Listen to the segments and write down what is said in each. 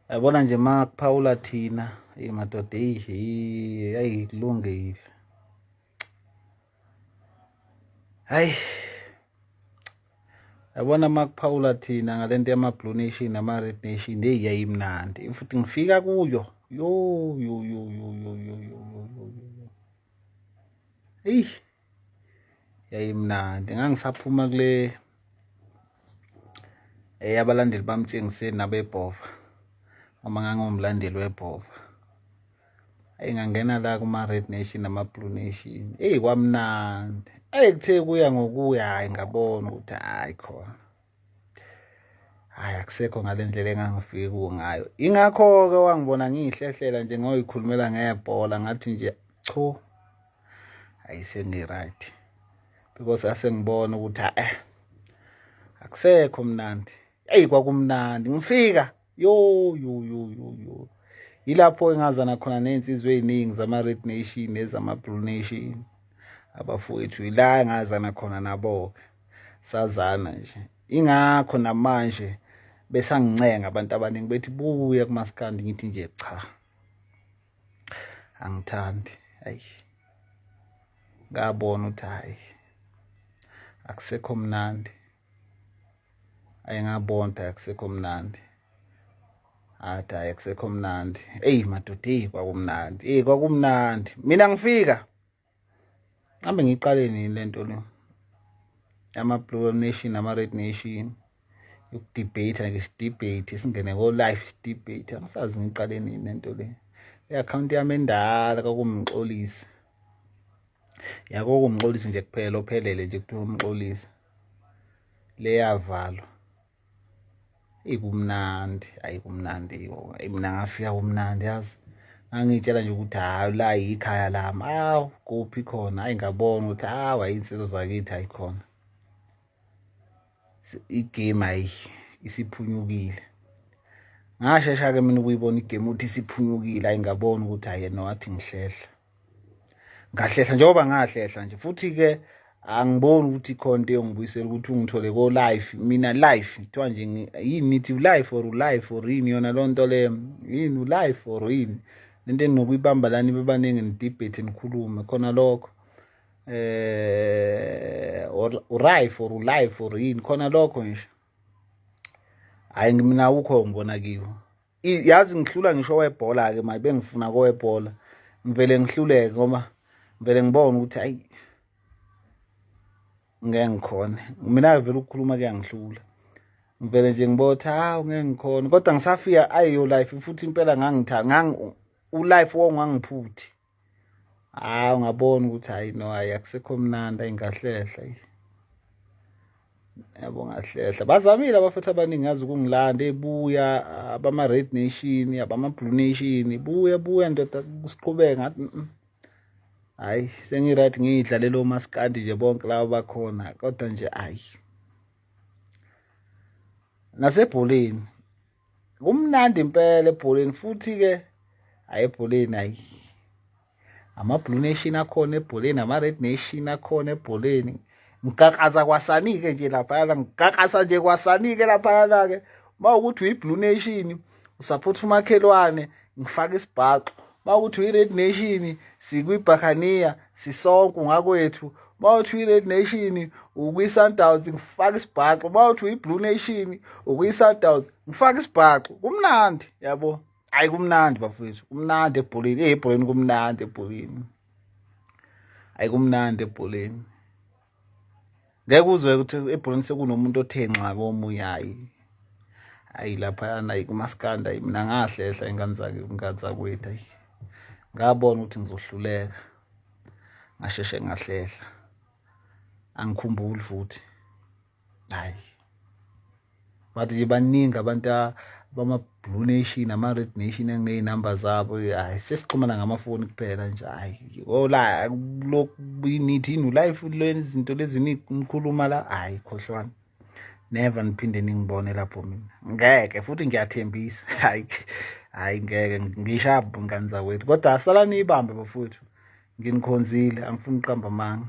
Yabona nje makuphawula thina madoda kulungile. Hayi, yabona makuphawula thina ngalento yama-Blue Nation nama-Red Nation yayimnandi futhi ngifika kuyo yayimnandi. Ngangisaphuma kule abalandeli bamtshengiseni nabebhova uma ngangumlandeli webhova. Ngangena la kuma-Red Nation nama-Blue Nation kwamnandi. Kuthe kuya ngokuya ngabona ukuthi khona akusekho ngale ndlela engangifike kuwo ngayo. Ingakho-ke wangibona ngiyihlehlela nje ngoyikhulumela ngebhola ngathi nje sengi-right, because asengibona ukuthi akusekho mnandi. Kwakumnandi ngifika yilapho engazana khona ney'nsizwa ey'ningi zama-Red Nation nezama-Blue Nation. Abafowethu ila engazana khona nabo-ke sazana nje. Ingakho namanje besangincenga abantu abaningi bethi buya kumaskandi, ngithi nje cha, angithandi. Ngabona ukuthi akusekho mnandi. Ngabona akusekho mnandi. Akusekho mnandi. Madoda kwakumnandi. Kwakumnandi. Mina ngifika ngambe ngiqale nini lento le yama-Blue Nation nama-Red Nation ukudebate ngesidebate, singene ko-live sidebate. Angisazi ngiqale nini lento le. I-akhawunti yami endala kwakumxolisi. Kwakumxolisi nje kuphela, ophelele nje kuthiwa umxolisi. Leyavalwa. Kumnandi. Kumnandi. Mina ngafika kumnandi yazi. Ngangitshela nje ukuthi la yikhaya lami. Kuphi khona? Ngabona ukuthi insizwa zakithi ayikhona. Igame isiphunyukile. Ngashesha-ke mina ukuyibona igame ukuthi isiphunyukile. Ngabona ukuthi wathi ngihlehla. Ngahlehla njengoba ngahlehla nje. Futhi-ke angiboni ukuthi khona into yongibuyisela ukuthi ungithole ko-live. Mina live kuthiwa nje yini nithi live or yini yona loo nto leyo. Yini live or yini? Lento enokuyibamba lana bebaningi nidebate nikhulume khona lokho. Live or yini khona lokho nje. Mina ukho ngibona kiwo. Yazi ngihlula ngisho webhola-ke manje bengifuna kowebhola. Ngivele ngihluleke ngoba ngivele ngibone ukuthi ngeke ngikhona. Mina vele ukukhuluma kuyangihlula. Ngivele nje ngibotha ngeke ngikhona. Kodwa ngisafika yo life futhi impela ngangithanda. U-life wongangiphuthi. Ungabona ukuthi akusekho mnandi. Ngahlehla. Yabo ngahlehla. Bazamile abafethu abaningi yazi ukungilanda ebuya abama-Red Nation, abama-Blue Nation. Buya ndoda siqhubeke ngathi sengi-right ngiyidlalela omaskandi nje bonke laba bakhona. Kodwa nje nasebholeni kumnandi impela ebholeni futhi-ke ebholeni ama-Blue Nation akhona ebholeni, ama-Red Nation akhona ebholeni. Ngigaqaza kwasanika nje laphayana. Ngigaqasa nje kwasanika laphayana-ke. Mawukuthi uyi-Blue Nation usupport umakhelwane ngifaka isibhaxo. Mawukuthi uyi-Red Nation sikwi-Buccaneer sisonke ungakwethu. Mawukuthi uyi-Red Nation ukwi-Sundowns ngifaka isibhaxo. Mawukuthi uyi-Blue Nation ukwi-Sundowns ngifaka isibhaxo. Kumnandi yabo. Kumnandi bafowethu. Kumnandi ebholeni. Ebholeni kumnandi ebholeni. Kumnandi ebholeni. Ngeke uzwe ukuthi ebholeni sekunomuntu othenxa komunye laphayana kumaskanda. Mina ngahlehla ingane zakwethu. Ngabona ukuthi ngizohluleka. Ngasheshe ngahlehla. Angikhumbuli futhi. Bathi nje baningi abantu bama-Blue Nation nama-Red Nation enginey'namba zabo. Sesixhumana ngamafoni kuphela nje. Nithi yini live izinto lezi nikhuluma la. Khohlwana. Never niphinde ningibone lapho mina. Ngeke futhi ngiyathembisa. Ngeke ngishapha ingane zakwethu. Kodwa asala niyibambe bafowethu. Nginikhonzile angifuni uqamba amanga.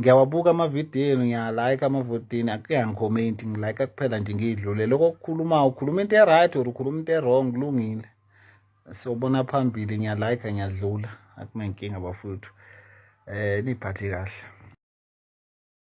Ngiyawabuka amavidiyo, ngiyalike amavidiyo, akuyangikhomenti, ngilike kuphela nje ngidlule. Lokho okukhulumayo ukhuluma into e-right or ukhuluma into e-wrong, kulungile. Sobona phambili, ngiyalike ngiyadlula, akunankinga bafowethu. Niphathe kahle.